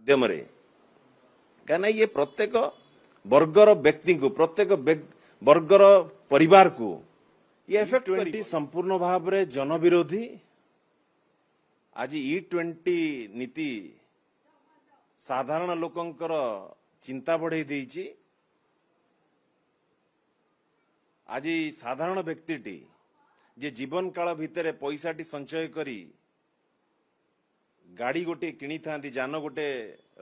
ମାଧ୍ୟମରେ କାହିଁକିନା ଇଏ ପ୍ରତ୍ୟେକ ବର୍ଗର ବ୍ୟକ୍ତିଙ୍କୁ ପ୍ରତ୍ୟେକ ବର୍ଗର ପରିବାରକୁ ଇଏ ଏଫେକ୍ଟ କରିବ। ସମ୍ପୂର୍ଣ୍ଣ ଭାବରେ ଜନବିରୋଧୀ। ଆଜି E20 ନୀତି ସାଧାରଣ ଲୋକଙ୍କର ଚିନ୍ତା ବଢେଇ ଦେଇଛି। ଆଜି ସାଧାରଣ ବ୍ୟକ୍ତିଟି ଯେ ଜୀବନ କାଳ ଭିତରେ ପଇସାଟି ସଞ୍ଚୟ କରି ଗାଡ଼ି ଗୋटे କିଣିଥାନ୍ତି, ଯାନ ଗୋଟେ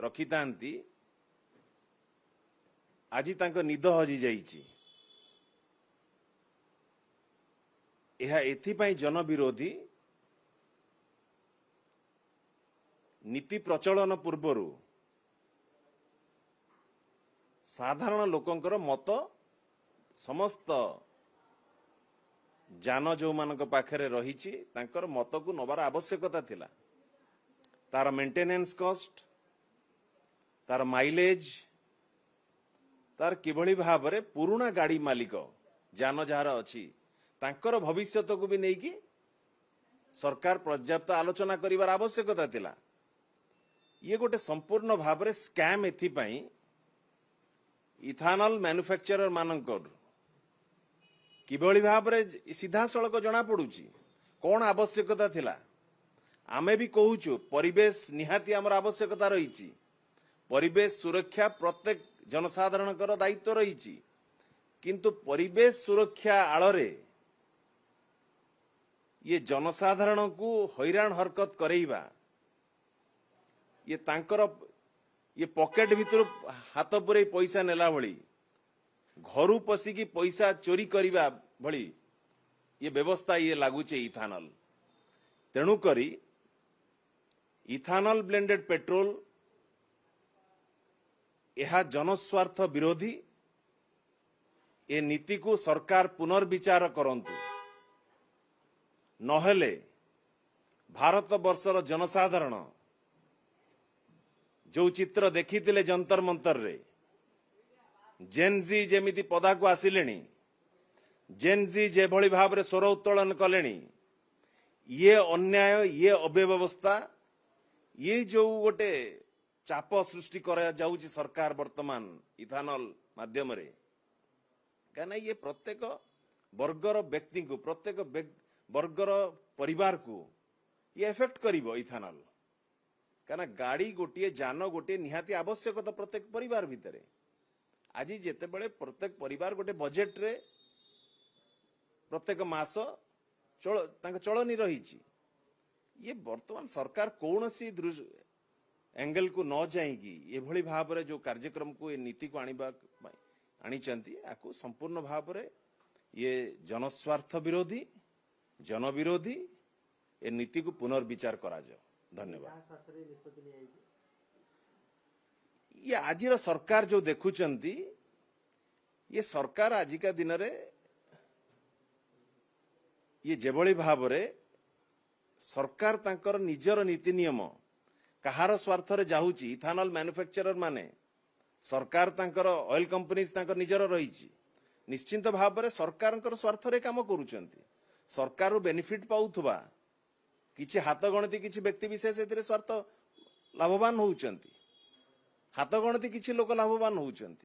ରଖିଥାନ୍ତି, ଆଜି ତାଙ୍କ ନିଦ ହଜି ଯାଇଛି। ଏହା ଏଥିପାଇଁ ଜନବିରୋଧୀ। ନୀତି ପ୍ରଚଳନ ପୂର୍ବରୁ ସାଧାରଣ ଲୋକଙ୍କର ମତ ସମସ୍ତ ଯାନ ଯେଉଁମାନଙ୍କ ପାଖରେ ରହିଛି ତାଙ୍କର ମତକୁ ନେବାର ଆବଶ୍ୟକତା ଥିଲା। ତାର ମେଣ୍ଟେନେନ୍ସ କଷ୍ଟ, ତାର ମାଇଲେଜ, ତାର କିଭଳି ଭାବରେ ପୁରୁଣା ଗାଡ଼ି ମାଲିକ ଯାନ ଯାହାର ଅଛି ତାଙ୍କର ଭବିଷ୍ୟତକୁ ବି ନେଇକି ସରକାର ପର୍ଯ୍ୟାପ୍ତ ଆଲୋଚନା କରିବାର ଆବଶ୍ୟକତା ଥିଲା। ଇଏ ଗୋଟେ ସମ୍ପୂର୍ଣ୍ଣ ଭାବରେ ସ୍କାମ୍। ଏଥିପାଇଁ ଇଥାନଲ ମ୍ୟାନୁଫ୍ୟାକ୍ଚରର ମାନଙ୍କର କିଭଳି ଭାବରେ ସିଧାସଳଖ ଜଣାପଡୁଛି କଣ ଆବଶ୍ୟକତା ଥିଲା। ଆମେ ବି କହୁଛୁ ପରିବେଶ ନିହାତି ଆମର ଆବଶ୍ୟକତା ରହିଛି। ପରିବେଶ ସୁରକ୍ଷା ପ୍ରତ୍ୟେକ ଜନସାଧାରଣଙ୍କର ଦାୟିତ୍ୱ ରହିଛି। କିନ୍ତୁ ପରିବେଶ ସୁରକ୍ଷା ଆଳରେ ଇଏ ଜନସାଧାରଣଙ୍କୁ ହଇରାଣ ହରକତ କରେଇବା, ଇଏ ତାଙ୍କର ଇଏ ପକେଟ ଭିତରୁ ହାତ ପୁରେଇ ପଇସା ନେଲା ଭଳି, ଘରୁ ପଶିକି ପଇସା ଚୋରି କରିବା ଭଳି ଇଏ ବ୍ୟବସ୍ଥା ଇଏ ଲାଗୁଛି ଇଥାନଲ। ତେଣୁକରି ଇଥାନଲ ବ୍ଲେଣ୍ଡେଡ ପେଟ୍ରୋଲ ଏହା ଜନସ୍ୱାର୍ଥ ବିରୋଧୀ। ଏ ନୀତିକୁ ସରକାର ପୁନର୍ବିଚାର କରନ୍ତୁ, ନହେଲେ ଭାରତ ବର୍ଷର ଜନସାଧାରଣ ଯୋଉ ଚିତ୍ର ଦେଖିଥିଲେ ଯନ୍ତର ମନ୍ତରରେ, ଜେନ୍ଜି ଯେମିତି ପଦାକୁ ଆସିଲେଣି, ଜେନ୍ଜି ଯେଭଳି ଭାବରେ ସ୍ୱର ଉତ୍ତୋଳନ କଲେଣି, ଇଏ ଅନ୍ୟାୟ, ଇଏ ଅବ୍ୟବସ୍ଥା, ଇଏ ଯୋଉ ଗୋଟେ ଚାପ ସୃଷ୍ଟି କରାଯାଉଛି ସରକାର ବର୍ତ୍ତମାନ ଇଥାନଲ ମାଧ୍ୟମରେ, କାହିଁକିନା ଇଏ ପ୍ରତ୍ୟେକ ବର୍ଗର ବ୍ୟକ୍ତିଙ୍କୁ ପ୍ରତ୍ୟେକ ବର୍ଗର ପରିବାରକୁ ଇଏ ଏଫେକ୍ଟ କରିବ ଇଥାନଲ। କାହିଁକିନା ଗାଡ଼ି ଗୋଟିଏ, ଯାନ ଗୋଟିଏ ନିହାତି ଆବଶ୍ୟକତା ପ୍ରତ୍ୟେକ ପରିବାର ଭିତରେ। ଆଜି ଯେତେବେଳେ ପ୍ରତ୍ୟେକ ପରିବାର ଗୋଟେ ବଜେଟରେ ପ୍ରତ୍ୟେକ ମାସ ତାଙ୍କ ଚଳନି ରହିଛି, ଇଏ ବର୍ତ୍ତମାନ ସରକାର କୌଣସି ଏଙ୍ଗେଲକୁ ନ ଯାଇକି ଏଭଳି ଭାବରେ ଯୋଉ କାର୍ଯ୍ୟକ୍ରମକୁ ଏ ନୀତିକୁ ଆଣିଛନ୍ତି, ଆକୁ ସମ୍ପୂର୍ଣ୍ଣ ଭାବରେ ଇଏ ଜନସ୍ୱାର୍ଥ ବିରୋଧୀ, ଜନବିରୋଧୀ। ଏ ନୀତିକୁ ପୁନର୍ବିଚାର କରାଯାଉ। ଧନ୍ୟବାଦ। ଇଏ ଆଜିର ସରକାର ଯୋଉ ଦେଖୁଛନ୍ତି, ଇଏ ସରକାର ଆଜିକା ଦିନରେ ଇଏ ଯେଭଳି ଭାବରେ ସରକାର ତାଙ୍କର ନିଜର ନୀତି ନିୟମ କାହାର ସ୍ୱାର୍ଥରେ ଯାଉଛି, ଇଥାନଲ ମ୍ୟାନୁଫ୍ୟାକ୍ଚରର ମାନେ ସରକାର ତାଙ୍କର ଅଏଲ କମ୍ପାନିଜ ତାଙ୍କର ନିଜର ରହିଛି, ନିଶ୍ଚିନ୍ତ ଭାବରେ ସରକାରଙ୍କର ସ୍ୱାର୍ଥରେ କାମ କରୁଛନ୍ତି। ସରକାରରୁ ବେନିଫିଟ ପାଉଥିବା କିଛି ହାତ ଗଣତି କିଛି ବ୍ୟକ୍ତି ବିଶେଷ ଏଥିରେ ସ୍ୱାର୍ଥ ଲାଭବାନ ହଉଛନ୍ତି, ହାତ ଗଣତି କିଛି ଲୋକ ଲାଭବାନ ହଉଛନ୍ତି।